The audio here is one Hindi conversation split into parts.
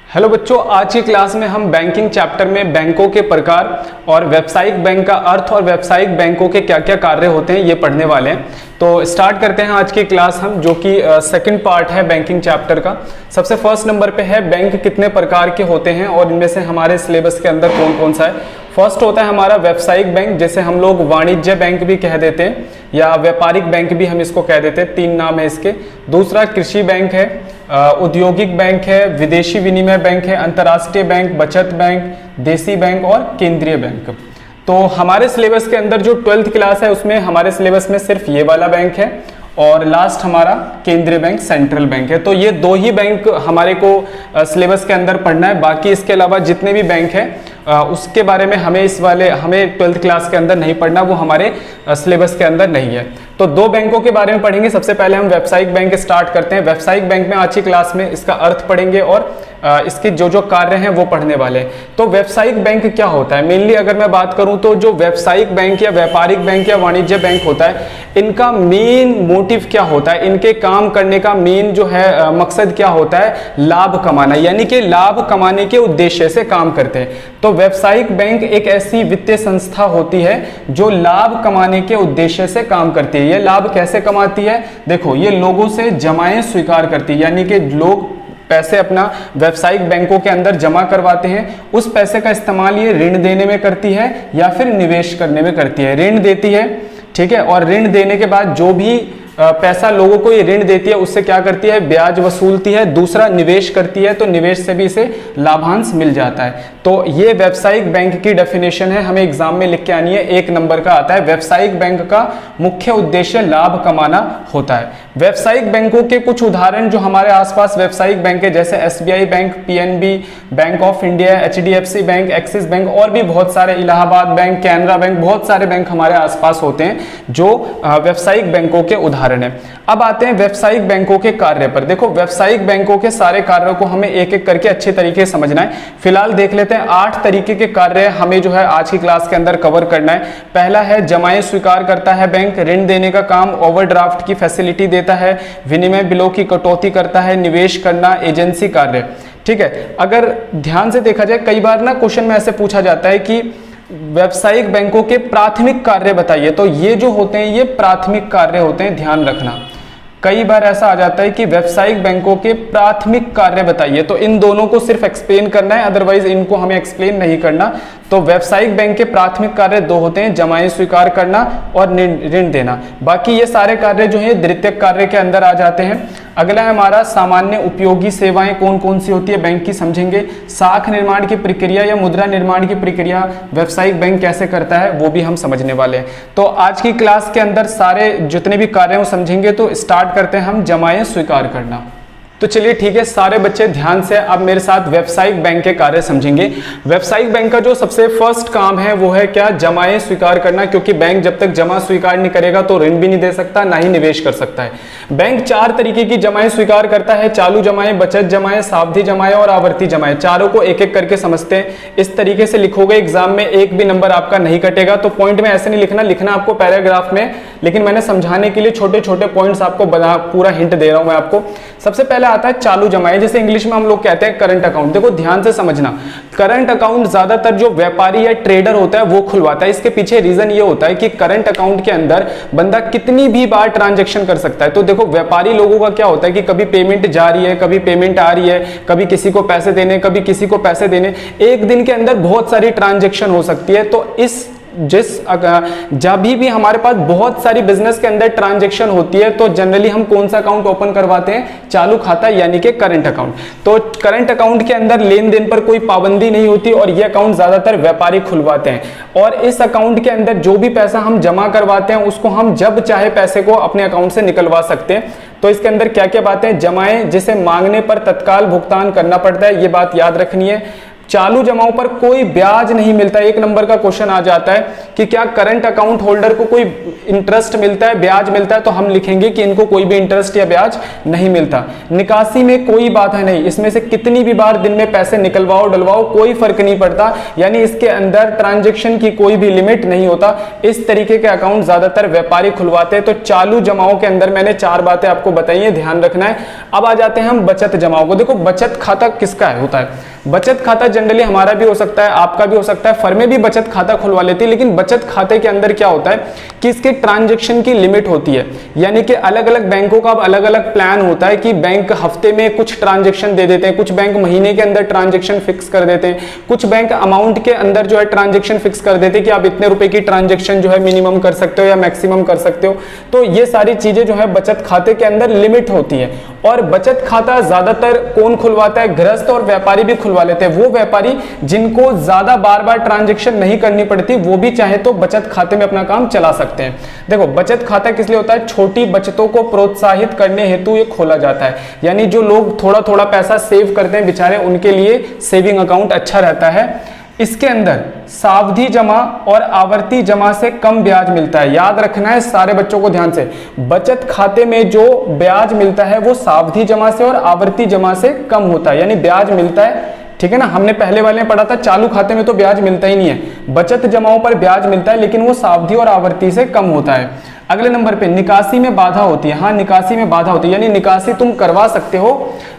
हेलो बच्चों, आज की क्लास में हम बैंकिंग चैप्टर में बैंकों के प्रकार और व्यावसायिक बैंक का अर्थ और व्यावसायिक बैंकों के क्या क्या कार्य होते हैं ये पढ़ने वाले हैं। तो स्टार्ट करते हैं आज की क्लास हम, जो कि सेकंड पार्ट है बैंकिंग चैप्टर का। सबसे फर्स्ट नंबर पे है बैंक कितने प्रकार के होते हैं और इनमें से हमारे सिलेबस के अंदर कौन कौन सा है। फर्स्ट होता है हमारा व्यावसायिक बैंक, जैसे हम लोग वाणिज्य बैंक भी कह देते हैं या व्यापारिक बैंक भी हम इसको कह देते हैं, तीन नाम है इसके। दूसरा कृषि बैंक है, औद्योगिक बैंक है, विदेशी विनिमय बैंक है, अंतर्राष्ट्रीय बैंक, बचत बैंक, देसी बैंक और केंद्रीय बैंक। तो हमारे सिलेबस के अंदर जो 12th क्लास है उसमें हमारे सिलेबस में सिर्फ ये वाला बैंक है और लास्ट हमारा केंद्रीय बैंक सेंट्रल बैंक है। तो ये दो ही बैंक हमारे को सिलेबस के अंदर पढ़ना है। बाकी इसके अलावा जितने भी बैंक है उसके बारे में हमें 12th क्लास के अंदर नहीं पढ़ना, वो हमारे सिलेबस के अंदर नहीं है। तो दो बैंकों के बारे में पढ़ेंगे। सबसे पहले हम व्यावसायिक बैंक स्टार्ट करते हैं। व्यावसायिक बैंक में आज की क्लास में इसका अर्थ पढ़ेंगे और इसके जो जो कार्य हैं वो पढ़ने वाले हैं। तो व्यावसायिक बैंक क्या होता है, मेनली अगर मैं बात करूं तो जो व्यावसायिक बैंक या व्यापारिक बैंक या वाणिज्य बैंक होता है, इनका मेन मोटिव क्या होता है, इनके काम करने का मेन जो है मकसद क्या होता है, लाभ कमाना, यानी कि लाभ कमाने के उद्देश्य से काम करते हैं। तो व्यावसायिक बैंक एक ऐसी वित्तीय संस्था होती है जो लाभ कमाने के उद्देश्य से काम करती है। ये लाभ कैसे कमाती है, देखो, ये लोगों से जमाएं स्वीकार करती है, यानी कि लोग पैसे अपना व्यावसायिक बैंकों के अंदर जमा करवाते हैं, उस पैसे का इस्तेमाल ये ऋण देने में करती है या फिर निवेश करने में करती है। ऋण देती है, ठीक है, और ऋण देने के बाद जो भी पैसा लोगों को ये ऋण देती है उससे क्या करती है, ब्याज वसूलती है। दूसरा निवेश करती है, तो निवेश से भी इसे लाभांश मिल जाता है। तो ये व्यावसायिक बैंक की डेफिनेशन है, हमें एग्जाम में लिख के आनी है, 1 नंबर का आता है। व्यावसायिक बैंक का मुख्य उद्देश्य लाभ कमाना होता है। व्यावसायिक बैंकों के कुछ उदाहरण जो हमारे आसपास व्यावसायिक बैंक है, जैसे SBI bank, PNB, bank of India, HDFC bank, axis bank और भी बहुत सारे, इलाहाबाद बैंक, कैनरा बैंक, बहुत सारे बैंक हमारे आसपास होते हैं जो व्यावसायिक बैंकों के उदाहरण है। अब आते हैं व्यावसायिक बैंकों के कार्य पर। देखो, व्यावसायिक बैंकों के सारे कार्यों को हमें एक एक करके अच्छे तरीके से समझना है। फिलहाल देख लेते हैं 8 तरीके के कार्य हमें जो है आज की क्लास के अंदर कवर करना है। पहला है जमाएं स्वीकार करता है बैंक, ऋण देने का काम, ओवरड्राफ्ट की फैसिलिटी देता है, विनिमय बिलों की कटौती करता है, निवेश करना, एजेंसी कार्य। ठीक है, अगर ध्यान से देखा जाए, कई बार ना क्वेश्चन में ऐसे पूछा जाता है कि व्यावसायिक बैंकों के प्राथमिक कार्य बताइए, तो ये जो होते हैं ये प्राथमिक कार्य होते हैं, ध्यान रखना। कई बार ऐसा आ जाता है कि व्यावसायिक बैंकों के प्राथमिक कार्य बताइए, तो इन दोनों को सिर्फ एक्सप्लेन करना है, अदरवाइज इनको हमें एक्सप्लेन नहीं करना। तो व्यावसायिक बैंक के प्राथमिक कार्य 2 होते हैं, जमाएं स्वीकार करना और ऋण देना। बाकी ये सारे कार्य जो है द्वितीयक कार्य के अंदर आ जाते हैं। अगला है हमारा सामान्य उपयोगी सेवाएं कौन कौन सी होती है बैंक की, समझेंगे। साख निर्माण की प्रक्रिया या मुद्रा निर्माण की प्रक्रिया व्यावसायिक बैंक कैसे करता है वो भी हम समझने वाले हैं। तो आज की क्लास के अंदर सारे जितने भी कार्य हैं वो समझेंगे। तो स्टार्ट करते हैं हम जमाएं स्वीकार करना। तो चलिए ठीक है, सारे बच्चे ध्यान से अब मेरे साथ व्यावसायिक बैंक के कार्य समझेंगे। व्यावसायिक बैंक का जो सबसे फर्स्ट काम है वो है क्या, जमाएं स्वीकार करना, क्योंकि बैंक जब तक जमा स्वीकार नहीं करेगा तो ऋण भी नहीं दे सकता, ना ही निवेश कर सकता है। बैंक 4 तरीके की जमाएं स्वीकार करता है, चालू जमाएं, बचत जमाएं, सावधि जमाएं और आवर्ती जमाएं। चारों को एक एक करके समझते हैं। इस तरीके से लिखोगे एग्जाम में एक भी नंबर आपका नहीं कटेगा। तो पॉइंट में ऐसे नहीं लिखना, लिखना आपको पैराग्राफ में, लेकिन मैंने समझाने के लिए छोटे छोटे पॉइंट्स आपको पूरा हिंट दे रहा हूं मैं आपको। सबसे पहले आता है चालू जमाएं, जैसे इंग्लिश में हम लोग कहते हैं करंट अकाउंट। देखो ध्यान से समझना, करंट अकाउंट ज्यादातर जो व्यापारी या ट्रेडर होता है वो खुलवाता है। इसके पीछे रीजन ये होता है कि करंट अकाउंट के अंदर बंदा कितनी भी बार ट्रांजैक्शन कर सकता है। तो देखो, व्यापारी लोगों का क्या होता है कि कभी पेमेंट जा रही है, कभी पेमेंट आ रही है, कभी किसी को पैसे देने, कभी किसी को पैसे देने, एक दिन के अंदर बहुत सारी ट्रांजैक्शन हो सकती है। तो जब भी हमारे पास बहुत सारी बिजनेस के अंदर ट्रांजैक्शन होती है तो जनरली हम कौन सा अकाउंट ओपन करवाते हैं, चालू खाता, यानी कि करंट अकाउंट। तो करंट अकाउंट के अंदर लेन देन पर कोई पाबंदी नहीं होती और ये अकाउंट ज्यादातर व्यापारी खुलवाते हैं। और इस अकाउंट के अंदर जो भी पैसा हम जमा करवाते हैं उसको हम जब चाहे पैसे को अपने अकाउंट से निकलवा सकते हैं। तो इसके अंदर क्या क्या बातें, जमाएं जिसे मांगने पर तत्काल भुगतान करना पड़ता है, ये बात याद रखनी है। चालू जमाओं पर कोई ब्याज नहीं मिलता। एक नंबर का क्वेश्चन आ जाता है कि क्या करंट अकाउंट होल्डर को कोई इंटरेस्ट मिलता है, ब्याज मिलता है, तो हम लिखेंगे कि इनको कोई भी इंटरेस्ट या ब्याज नहीं मिलता। निकासी में कोई बाधा नहीं, इसमें से कितनी भी बार दिन में पैसे निकलवाओ डलवाओ कोई फर्क नहीं पड़ता, यानी इसके अंदर ट्रांजैक्शन की कोई भी लिमिट नहीं होता। इस तरीके के अकाउंट ज्यादातर व्यापारी खुलवाते हैं। तो चालू जमाओं के अंदर मैंने 4 बातें आपको बताई है, ध्यान रखना है। अब आ जाते हैं हम बचत जमाओं को। देखो बचत खाता किसका होता है? बचत खाता जनरली हमारा भी हो सकता है, आपका भी हो सकता है, फर्में भी बचत खाता खुलवा लेती है, लेकिन बचत खाते के अंदर क्या होता है कि इसके ट्रांजैक्शन की लिमिट होती है, यानी कि अलग अलग बैंकों का अलग अलग प्लान होता है कि बैंक हफ्ते में कुछ ट्रांजैक्शन दे देते हैं, कुछ बैंक महीने के अंदर ट्रांजैक्शन फिक्स कर देते हैं, कुछ बैंक अमाउंट के अंदर जो है ट्रांजैक्शन फिक्स कर देते हैं कि आप इतने रुपए की ट्रांजैक्शन जो है मिनिमम कर सकते हो या मैक्सिमम कर सकते हो। तो ये सारी चीजें जो है बचत खाते के अंदर लिमिट होती है। और बचत खाता ज्यादातर कौन खुलवाता है? गृहस्थ और व्यापारी भी खुलवा लेते हैं। वो व्यापारी जिनको ज्यादा बार बार ट्रांजैक्शन नहीं करनी पड़ती, वो भी चाहे तो बचत खाते में अपना काम चला सकते हैं। देखो बचत खाता किस लिए होता है? छोटी बचतों को प्रोत्साहित करने हेतु ये खोला जाता है, यानी जो लोग थोड़ा थोड़ा पैसा सेव करते हैं बेचारे, उनके लिए सेविंग अकाउंट अच्छा रहता है। इसके अंदर सावधि जमा और आवर्ती जमा से कम ब्याज मिलता है। याद रखना है सारे बच्चों को ध्यान से, बचत खाते में जो ब्याज मिलता है वो सावधि जमा से और आवर्ती जमा से कम होता है, यानी ब्याज मिलता है, ठीक है ना। हमने पहले वाले में पढ़ा था चालू खाते में तो ब्याज मिलता ही नहीं है, बचत जमाओं पर ब्याज मिलता है, लेकिन वो सावधि और आवर्ती से कम होता है। अगले नंबर पे निकासी में बाधा होती है। हाँ, निकासी में बाधा होती है, यानी निकासी तुम करवा सकते हो,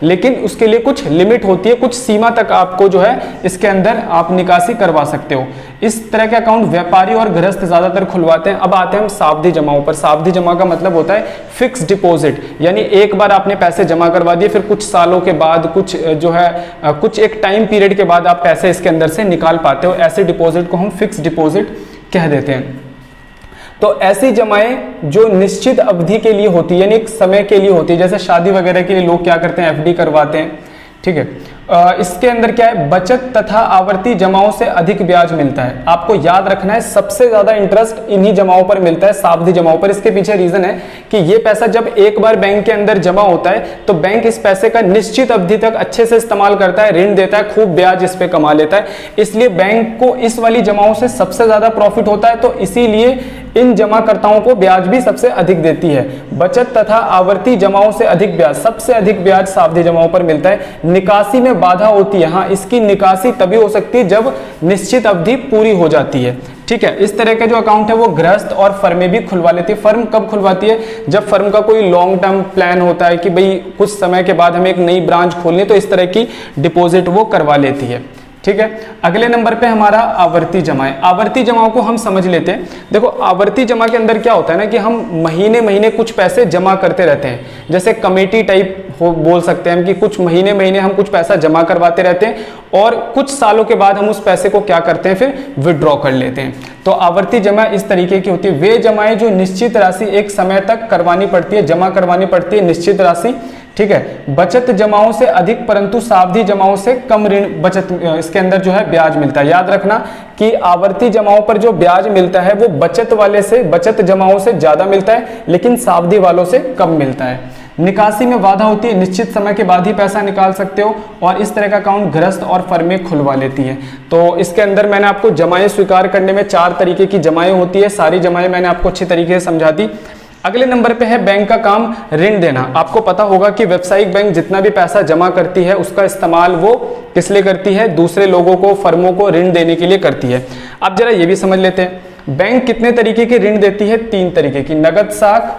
लेकिन उसके लिए कुछ लिमिट होती है, कुछ सीमा तक आपको जो है इसके अंदर आप निकासी करवा सकते हो। इस तरह के अकाउंट व्यापारी और गृहस्थ ज्यादातर खुलवाते हैं। अब आते हैं हम सावधि जमाओं पर। सावधि जमा का मतलब होता है फिक्स डिपॉजिट, यानी एक बार आपने पैसे जमा करवा दिए, फिर कुछ सालों के बाद कुछ जो है कुछ एक टाइम पीरियड के बाद आप पैसे इसके अंदर से निकाल पाते हो। ऐसे डिपॉजिट को हम फिक्स डिपॉजिट कह देते हैं। तो ऐसी जमाएं जो निश्चित अवधि के लिए होती है, यानी एक समय के लिए होती है, जैसे शादी वगैरह के लिए लोग क्या करते हैं, एफडी करवाते हैं, ठीक है। इसके अंदर क्या है, बचत तथा आवर्ती जमाओं से अधिक ब्याज मिलता है। आपको याद रखना है सबसे ज्यादा इंटरेस्ट इन्हीं जमाओं पर मिलता है, सावधि जमाओं पर। इसके पीछे रीजन है कि ये पैसा जब एक बार बैंक के अंदर जमा होता है तो बैंक इस पैसे का निश्चित अवधि तक अच्छे से इस्तेमाल करता है, ऋण देता है, खूब ब्याज इस पे कमा लेता है। इसलिए बैंक को इस वाली जमाओं से सबसे ज्यादा प्रॉफिट होता है, तो इसीलिए इन जमाकर्ताओं को ब्याज भी सबसे अधिक देती है। बचत तथा आवर्ती जमाओं से अधिक ब्याज, सबसे अधिक ब्याज सावधि जमाओं पर मिलता है। निकासी में बाधा होती है। हाँ, इसकी निकासी तभी हो सकती है जब निश्चित अवधि पूरी हो जाती है, ठीक है। इस तरह के जो अकाउंट है वो गृहस्थ और फर्में भी खुलवा लेती है। फर्म कब खुलवाती है? जब फर्म का कोई लॉन्ग टर्म प्लान होता है कि भाई कुछ समय के बाद हमें एक नई ब्रांच खोलनी है, तो इस तरह की डिपॉजिट वो करवा लेती है, ठीक है। अगले नंबर पे हमारा आवर्ती जमा है। आवर्ती जमाओं को हम समझ लेते हैं। देखो आवर्ती जमा के अंदर क्या होता है ना कि हम महीने महीने कुछ पैसे जमा करते रहते हैं, जैसे कमेटी टाइप हो बोल सकते हैं हम कि कुछ महीने महीने हम कुछ पैसा जमा करवाते रहते हैं और कुछ सालों के बाद हम उस पैसे को क्या करते हैं, फिर विड्रॉ कर लेते हैं। तो आवर्ती जमा इस तरीके की होती है। वे जमाएं जो निश्चित राशि एक समय तक करवानी पड़ती है, जमा करवानी पड़ती है निश्चित राशि, ठीक है। बचत जमाओं से अधिक परंतु सावधि जमाओं से कम ऋण बचत इसके अंदर जो है ब्याज मिलता है। याद रखना कि आवर्ती जमाओं पर जो ब्याज मिलता है वो बचत वाले से, बचत जमाओं से ज्यादा मिलता है, लेकिन सावधि वालों से कम मिलता है। निकासी में बाधा होती है, निश्चित समय के बाद ही पैसा निकाल सकते हो, और इस तरह का अकाउंट गृहस्थ और फर्में खुलवा लेती है। तो इसके अंदर मैंने आपको जमाएं स्वीकार करने में 4 तरीके की जमाएं होती है, सारी जमाएं मैंने आपको अच्छी तरीके से समझा दी। अगले नंबर पे है बैंक का काम ऋण देना। आपको पता होगा कि व्यावसायिक बैंक जितना भी पैसा जमा करती है उसका इस्तेमाल वो किस लिए करती है, दूसरे लोगों को, फर्मों को ऋण देने के लिए करती है। अब जरा ये भी समझ लेते हैं, बैंक कितने तरीके के ऋण देती है? 3 तरीके की, नगद साख,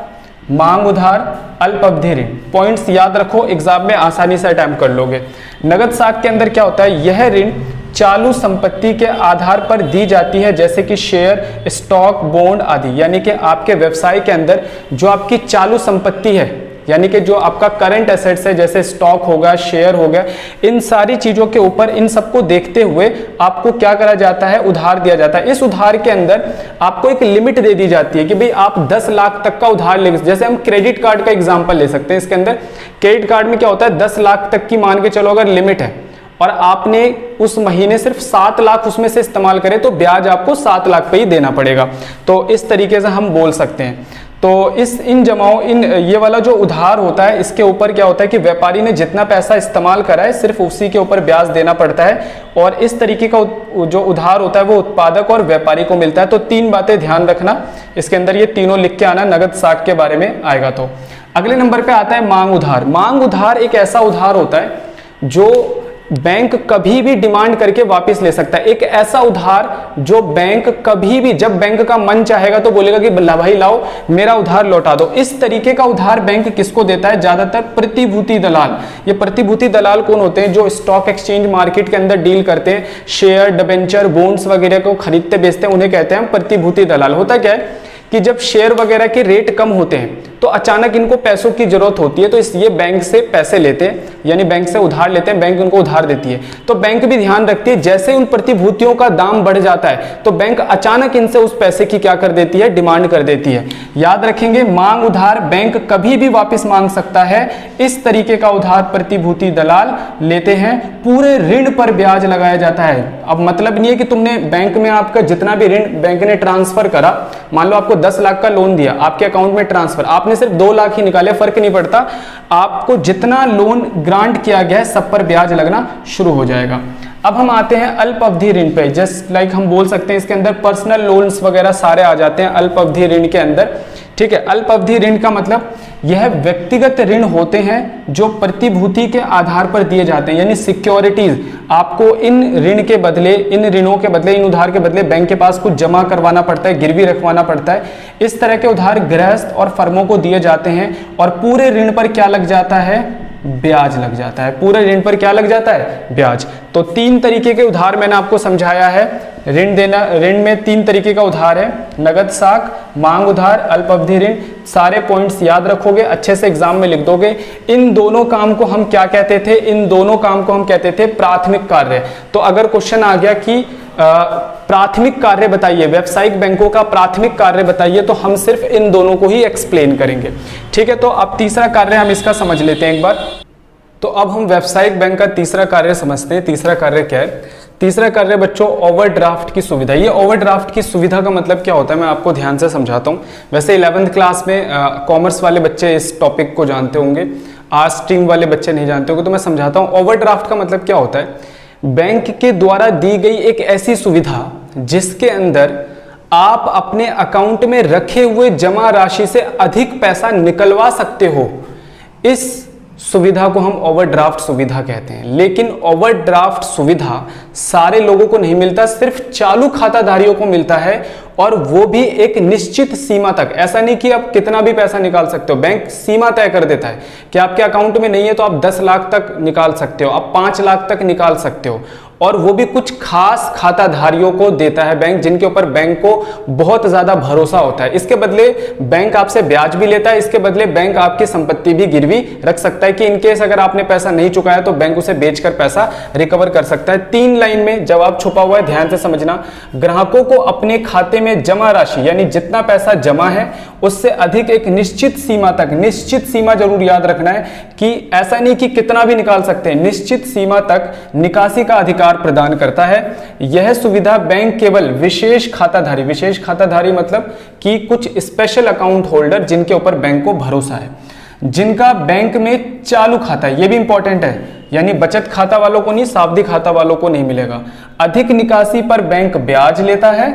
मांग उधार, अल्प अवधि ऋण। पॉइंट्स याद रखो, एग्जाम में आसानी से अटैम्प्ट कर लोगे। नगद साख के अंदर क्या होता है, यह ऋण चालू संपत्ति के आधार पर दी जाती है, जैसे कि शेयर, स्टॉक, बॉन्ड आदि। यानी कि आपके व्यवसाय के अंदर जो आपकी चालू संपत्ति है, यानी कि जो आपका करंट एसेट्स है, जैसे स्टॉक होगा, शेयर हो गया, इन सारी चीजों के ऊपर, इन सबको देखते हुए आपको क्या करा जाता है, उधार दिया जाता है। इस उधार के अंदर आपको एक लिमिट दे दी जाती है कि भाई आप 10 लाख तक का उधार ले, जैसे हम क्रेडिट कार्ड का एग्जांपल ले सकते हैं। इसके अंदर क्रेडिट कार्ड में क्या होता है, 10 लाख तक की मान के चलो अगर लिमिट है और आपने उस महीने सिर्फ 7 लाख उसमें से इस्तेमाल करें तो ब्याज आपको 7 लाख पे ही देना पड़ेगा। तो इस तरीके से हम बोल सकते हैं। तो इन जमाओं ये वाला जो उधार होता है इसके ऊपर क्या होता है कि व्यापारी ने जितना पैसा इस्तेमाल करा है सिर्फ उसी के ऊपर ब्याज देना पड़ता है, और इस तरीके का जो उधार होता है वो उत्पादक और व्यापारी को मिलता है। तो 3 बातें ध्यान रखना, इसके अंदर ये तीनों लिख के आना, नगद साख के बारे में आएगा। तो अगले नंबर पे आता है मांग उधार। मांग उधार एक ऐसा उधार होता है जो बैंक कभी भी डिमांड करके वापस ले सकता है। एक ऐसा उधार जो बैंक कभी भी, जब बैंक का मन चाहेगा तो बोलेगा कि भाई लाओ मेरा उधार लौटा दो। इस तरीके का उधार बैंक किसको देता है? ज्यादातर प्रतिभूति दलाल। ये प्रतिभूति दलाल कौन होते हैं? जो स्टॉक एक्सचेंज मार्केट के अंदर डील करते हैं, शेयर, डिबेंचर, बॉन्ड्स वगैरह को खरीदते बेचते हैं, उन्हें कहते हैं प्रतिभूति दलाल। होता क्या है कि जब शेयर वगैरह के रेट कम होते हैं तो अचानक इनको पैसों की जरूरत होती है, तो इसलिए बैंक से पैसे लेते हैं, यानी बैंक से उधार लेते हैं, बैंक उनको उधार देती है। तो बैंक भी ध्यान रखती है जैसे उन प्रतिभूतियों का दाम बढ़ जाता है तो बैंक अचानक इनसे उस पैसे की क्या कर देती है? डिमांड कर देती है। याद रखेंगे, मांग उधार बैंक कभी भी वापस मांग सकता है। इस तरीके का उधार प्रतिभूति दलाल लेते हैं। पूरे ऋण पर ब्याज लगाया जाता है। अब मतलब नहीं है कि तुमने बैंक में आपका जितना भी ऋण बैंक ने ट्रांसफर करा, मान लो आपको 10 लाख का लोन दिया, आपके अकाउंट में ट्रांसफर, आपने सिर्फ 2 लाख ही निकाले, फर्क नहीं पड़ता, आपको जितना लोन ग्रांट किया गया है सब पर ब्याज लगना शुरू हो जाएगा। अब हम आते हैं अल्प अवधि ऋण पे। जस्ट लाइक हम बोल सकते हैं इसके अंदर पर्सनल लोन्स वगैरह सारे आ जाते हैं अल्प अवधि ऋण के अंदर। ठीक है, अल्प अवधि ऋण का मतलब यह व्यक्तिगत ऋण होते हैं जो प्रतिभूति के आधार पर दिए जाते हैं, यानी सिक्योरिटीज। आपको इन ऋण के बदले, इन ऋणों के बदले, इन उधार के बदले बैंक के पास कुछ जमा करवाना पड़ता है, गिरवी रखवाना पड़ता है। इस तरह के उधार गृहस्थ और फर्मों को दिए जाते हैं और पूरे ऋण पर क्या लग जाता है? ब्याज लग जाता है। पूरे ऋण पर क्या लग जाता है? ब्याज। तो 3 तरीके के उधार मैंने आपको समझाया है। ऋण देना, ऋण में 3 तरीके का उधार है, नगद साख, मांग उधार, अल्प अवधि ऋण। सारे पॉइंट्स याद रखोगे, अच्छे से एग्जाम में लिख दोगे। इन दोनों काम को हम क्या कहते थे? इन दोनों काम को हम कहते थे प्राथमिक कार्य। तो अगर क्वेश्चन आ गया कि प्राथमिक कार्य बताइए, व्यावसायिक बैंकों का प्राथमिक कार्य बताइए, तो हम सिर्फ इन दोनों को ही एक्सप्लेन करेंगे। ठीक है, तो अब तीसरा कार्य हम इसका समझ लेते हैं एक बार। तो अब हम व्यावसायिक बैंक का तीसरा कार्य समझते हैं। तीसरा कार्य क्या है? तीसरा कार्य बच्चों ओवरड्राफ्ट की सुविधा। ये ओवरड्राफ्ट की सुविधा का मतलब क्या होता है मैं आपको ध्यान से समझाता हूँ। वैसे 11th क्लास में कॉमर्स वाले बच्चे इस टॉपिक को जानते होंगे, आर्ट्स स्ट्रीम वाले बच्चे नहीं जानते होंगे, तो मैं समझाता हूँ। ओवरड्राफ्ट का मतलब क्या होता है? बैंक के द्वारा दी गई एक ऐसी सुविधा जिसके अंदर आप अपने अकाउंट में रखे हुए जमा राशि से अधिक पैसा निकलवा सकते हो। इस सुविधा को हम ओवरड्राफ्ट सुविधा कहते हैं। लेकिन ओवरड्राफ्ट सुविधा सारे लोगों को नहीं मिलता, सिर्फ चालू खाताधारियों को मिलता है, और वो भी एक निश्चित सीमा तक। ऐसा नहीं कि आप कितना भी पैसा निकाल सकते हो, बैंक सीमा तय कर देता है कि आपके अकाउंट में नहीं है तो आप 10 लाख तक निकाल सकते हो, आप 5 लाख तक निकाल सकते हो, और वो भी कुछ खास खाताधारियों को देता है बैंक, जिनके ऊपर बैंक को बहुत ज्यादा भरोसा होता है। इसके बदले बैंक आपसे ब्याज भी लेता है, इसके बदले बैंक आपकी संपत्ति भी गिरवी रख सकता है कि इनकेस अगर आपने पैसा नहीं चुकाया तो बैंक उसे बेचकर पैसा रिकवर कर सकता है। 3 लाइन में जवाब छुपा हुआ है, ध्यान से समझना। ग्राहकों को अपने खाते में जमा राशि, यानी जितना पैसा जमा है उससे अधिक एक निश्चित सीमा तक, निश्चित सीमा जरूर याद रखना है कि ऐसा नहीं कि कितना भी निकाल सकते हैं, निश्चित सीमा तक निकासी का अधिकार प्रदान करता है। यह सुविधा बैंक केवल विशेष खाताधारी मतलब कि कुछ स्पेशल अकाउंट होल्डर जिनके ऊपर बैंक को भरोसा है, जिनका बैंक में चालू खाता है, यह भी इंपॉर्टेंट है, यानी बचत खाता वालों को नहीं, सावधि खाता वालों को नहीं मिलेगा। अधिक निकासी पर बैंक ब्याज लेता है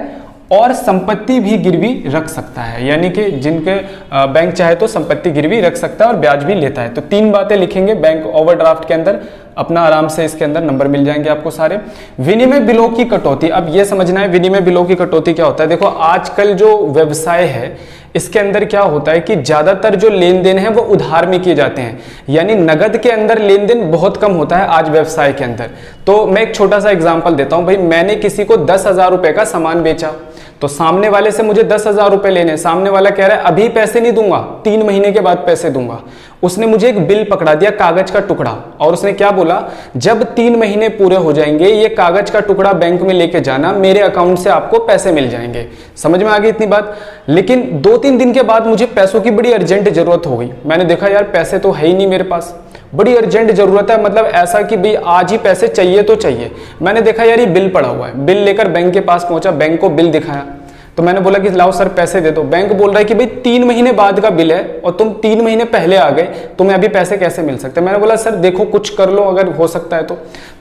और संपत्ति भी गिरवी रख सकता है, यानी कि जिनके बैंक चाहे तो संपत्ति गिरवी रख सकता है और ब्याज भी लेता है। तो 3 बातें लिखेंगे बैंक ओवरड्राफ्ट के अंदर, अपना आराम से इसके अंदर नंबर मिल जाएंगे आपको सारे। विनिमय बिलों की कटौती, अब ये समझना है विनिमय बिलों की कटौती क्या होता है। देखो आजकल जो व्यवसाय है इसके अंदर क्या होता है कि ज्यादातर जो लेन देन है वो उधार में किए जाते हैं, यानी नगद के अंदर लेन देन बहुत कम होता है आज व्यवसाय के अंदर। तो मैं एक छोटा सा एग्जांपल देता हूं। भाई मैंने किसी को 10,000 रुपए का सामान बेचा, तो सामने वाले से मुझे 10,000 रुपए लेने, सामने वाला कह रहा है अभी पैसे नहीं दूंगा, 3 महीने के बाद पैसे दूंगा। उसने मुझे एक बिल पकड़ा दिया, कागज का टुकड़ा, और उसने क्या बोला, जब 3 महीने पूरे हो जाएंगे ये कागज का टुकड़ा बैंक में लेके जाना, मेरे अकाउंट से आपको पैसे मिल जाएंगे। समझ में आ गई इतनी बात। लेकिन 2-3 दिन के बाद मुझे पैसों की बड़ी अर्जेंट जरूरत हो गई। मैंने देखा यार पैसे तो है ही नहीं मेरे पास, बड़ी अर्जेंट जरूरत है, मतलब ऐसा कि भाई आज ही पैसे चाहिए तो चाहिए। मैंने देखा यार ये बिल पड़ा हुआ है, बिल लेकर बैंक के पास पहुंचा, बैंक को बिल दिखाया, तो मैंने बोला कि लाओ सर पैसे दे दो। बैंक बोल रहा है कि भाई 3 महीने बाद का बिल है और तुम 3 महीने पहले आ गए, तुम्हें अभी पैसे कैसे मिल सकते हैं। मैंने बोला सर देखो कुछ कर लो अगर हो सकता है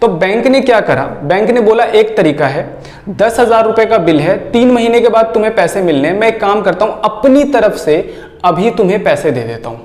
तो बैंक ने क्या करा, बैंक ने बोला एक तरीका है, 10,000 रुपए का बिल है, 3 महीने के बाद तुम्हें पैसे मिलने हैं, मैं एक काम करता हूं अपनी तरफ से अभी तुम्हें पैसे दे देता हूं,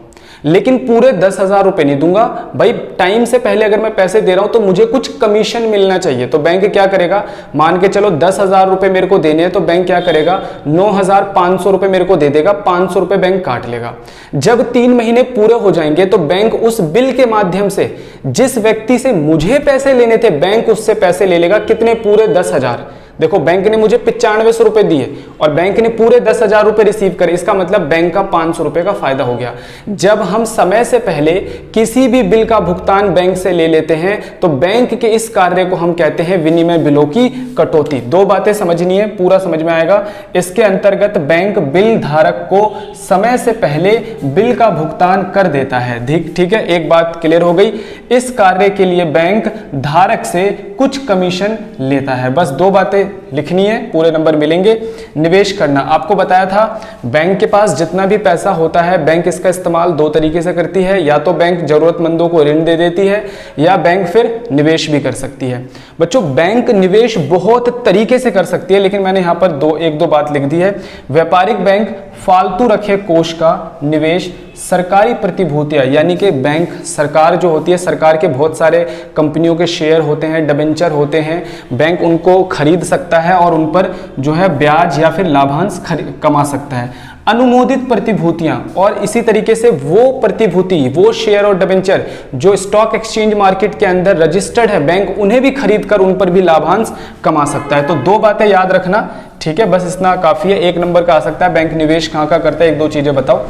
लेकिन पूरे 10,000 रुपए नहीं दूंगा भाई, टाइम से पहले अगर मैं पैसे दे रहा हूं तो मुझे कुछ कमीशन मिलना चाहिए। तो बैंक क्या करेगा, मान के चलो 10,000 रुपए मेरे को देने हैं तो बैंक क्या करेगा, 9,500 रुपए मेरे को दे देगा, 500 रुपए बैंक काट लेगा। जब 3 महीने पूरे हो जाएंगे तो बैंक उस बिल के माध्यम से जिस व्यक्ति से मुझे पैसे लेने थे बैंक उससे पैसे ले लेगा। कितने, पूरे 10,000। देखो बैंक ने मुझे 9500 रुपए दिए और बैंक ने पूरे 10,000 रुपए रिसीव करे, इसका मतलब बैंक का 500 रुपए का फायदा हो गया। जब हम समय से पहले किसी भी बिल का भुगतान बैंक से ले लेते हैं तो बैंक के इस कार्य को हम कहते हैं विनिमय बिलों की कटौती। 2 बातें समझनी है, पूरा समझ में आएगा। इसके अंतर्गत बैंक बिल धारक को समय से पहले बिल का भुगतान कर देता है। ठीक है, एक बात क्लियर हो गई। इस कार्य के लिए बैंक धारक से कुछ कमीशन लेता है। बस 2 बातें लिखनी है, पूरे नंबर मिलेंगे। निवेश करना, आपको बताया था बैंक के पास जितना भी पैसा होता है बैंक इसका इस्तेमाल 2 तरीके से करती है, या तो बैंक जरूरतमंदों को ऋण दे देती है या बैंक फिर निवेश भी कर सकती है। बच्चों बैंक निवेश बहुत तरीके से कर सकती है, लेकिन मैंने यहां पर 1-2 बात लिख दी है। व्यापारिक बैंक फालतू रखे कोष का निवेश, सरकारी प्रतिभूतियां यानी कि बैंक, सरकार जो होती है, सरकार के बहुत सारे कंपनियों के शेयर होते हैं, डिबेंचर होते हैं, बैंक उनको खरीद सकता है और उन पर जो है ब्याज या फिर लाभांश कमा सकता है। अनुमोदित प्रतिभूतियां, और इसी तरीके से वो प्रतिभूति, वो शेयर और डिबेंचर जो स्टॉक एक्सचेंज मार्केट के अंदर रजिस्टर्ड है, बैंक उन्हें भी खरीद कर उन पर भी लाभांश कमा सकता है। तो 2 बातें याद रखना, ठीक है, बस इतना काफी है। 1 नंबर का आ सकता है बैंक निवेश कहां का करता है, 1-2 चीजें बताओ।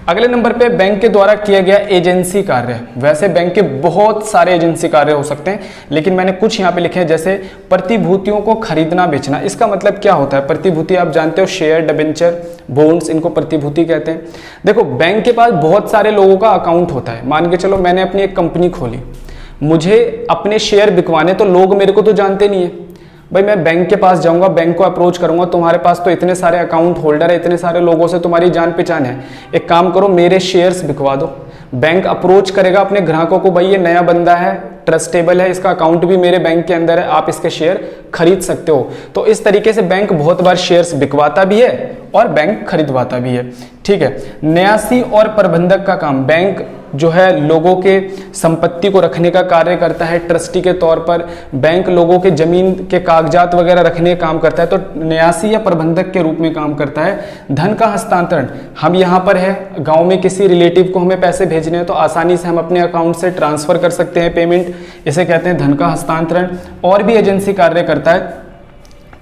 अगले नंबर पे बैंक के द्वारा किया गया एजेंसी कार्य। वैसे बैंक के बहुत सारे एजेंसी कार्य हो सकते हैं, लेकिन मैंने कुछ यहाँ पे लिखे हैं, जैसे प्रतिभूतियों को खरीदना बेचना। इसका मतलब क्या होता है, प्रतिभूति आप जानते हो, शेयर, डिबेंचर, बॉन्ड्स, इनको प्रतिभूति कहते हैं। देखो बैंक के पास बहुत सारे लोगों का अकाउंट होता है। मान के चलो मैंने अपनी एक कंपनी खोली, मुझे अपने शेयर बिकवाने, तो लोग मेरे को तो जानते नहीं है भाई, मैं बैंक के पास जाऊंगा, बैंक को अप्रोच करूंगा, तुम्हारे पास तो इतने सारे अकाउंट होल्डर है, इतने सारे लोगों से तुम्हारी जान पहचान है, एक काम करो मेरे शेयर्स बिकवा दो। बैंक अप्रोच करेगा अपने ग्राहकों को, भाई ये नया बंदा है, ट्रस्टेबल है, इसका अकाउंट भी मेरे बैंक के अंदर है, आप इसके शेयर खरीद सकते हो। तो इस तरीके से बैंक बहुत बार शेयर्स बिकवाता भी है और बैंक खरीदवाता भी है। ठीक है, न्यासी और प्रबंधक का काम, बैंक जो है लोगों के संपत्ति को रखने का कार्य करता है, ट्रस्टी के तौर पर बैंक लोगों के जमीन के कागजात वगैरह रखने का काम करता है, तो न्यासी या प्रबंधक के रूप में काम करता है। धन का हस्तांतरण, हम यहाँ पर है गांव में किसी रिलेटिव को हमें पैसे भेजने हैं तो आसानी से हम अपने अकाउंट से ट्रांसफर कर सकते हैं पेमेंट, इसे कहते हैं धन का हस्तांतरण। और भी एजेंसी कार्य करता है,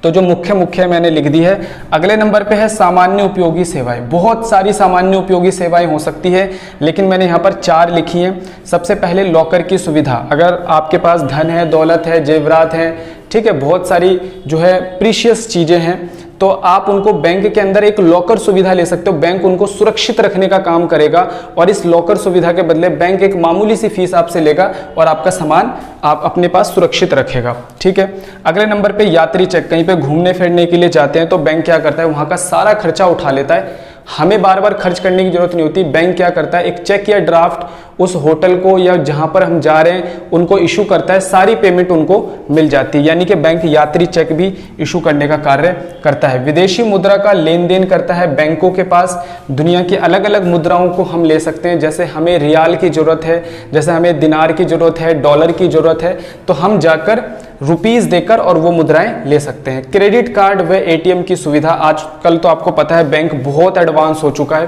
तो जो मुख्य मैंने लिख दी है। अगले नंबर पे है सामान्य उपयोगी सेवाएं। बहुत सारी सामान्य उपयोगी सेवाएं हो सकती है, लेकिन मैंने यहाँ पर 4 लिखी हैं। सबसे पहले लॉकर की सुविधा, अगर आपके पास धन है, दौलत है, जेवरात है, ठीक है, बहुत सारी जो है प्रीशियस चीजें हैं, तो आप उनको बैंक के अंदर एक लॉकर सुविधा ले सकते हो। बैंक उनको सुरक्षित रखने का काम करेगा और इस लॉकर सुविधा के बदले बैंक एक मामूली सी फीस आपसे लेगा और आपका सामान आप अपने पास सुरक्षित रखेगा। ठीक है, अगले नंबर पे यात्री चेक, कहीं पे घूमने फिरने के लिए जाते हैं तो बैंक क्या करता है, वहां का सारा खर्चा उठा लेता है, हमें बार बार खर्च करने की जरूरत नहीं होती। बैंक क्या करता है, एक चेक या ड्राफ्ट उस होटल को या जहां पर हम जा रहे हैं उनको इशू करता है, सारी पेमेंट उनको मिल जाती है, यानी कि बैंक यात्री चेक भी इशू करने का कार्य करता है। विदेशी मुद्रा का लेन देन करता है, बैंकों के पास दुनिया की अलग अलग मुद्राओं को हम ले सकते हैं, जैसे हमें रियाल की जरूरत है, जैसे हमें दिनार की जरूरत है, डॉलर की जरूरत है, तो हम जाकर रुपीस देकर और वो मुद्राएं ले सकते हैं। क्रेडिट कार्ड व एटीएम की सुविधा, आजकल तो आपको पता है बैंक बहुत एडवांस हो चुका है,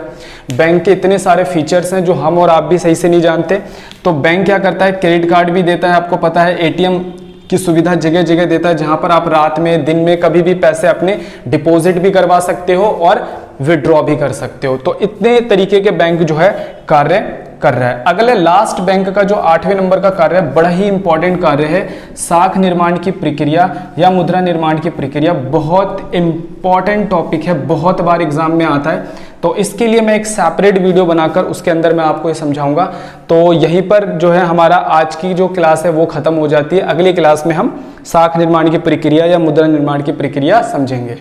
बैंक के इतने सारे फीचर्स हैं जो हम और आप भी सही से नहीं जानते। तो बैंक क्या करता है, क्रेडिट कार्ड भी देता है, आपको पता है, एटीएम की सुविधा जगह जगह देता है, जहां पर आप रात में, दिन में, कभी भी पैसे अपने डिपॉजिट भी करवा सकते हो और विड्रॉ भी कर सकते हो। तो इतने तरीके के बैंक जो है कार्य कर रहा है। अगले लास्ट बैंक का जो 8वें नंबर का कार्य है, बड़ा ही इंपॉर्टेंट कार्य है, साख निर्माण की प्रक्रिया या मुद्रा निर्माण की प्रक्रिया। बहुत इंपॉर्टेंट टॉपिक है, बहुत बार एग्जाम में आता है, तो इसके लिए मैं एक सेपरेट वीडियो बनाकर उसके अंदर मैं आपको ये समझाऊंगा। तो यहीं पर जो है हमारा आज की जो क्लास है वो खत्म हो जाती है। अगली क्लास में हम साख निर्माण की प्रक्रिया या मुद्रा निर्माण की प्रक्रिया समझेंगे।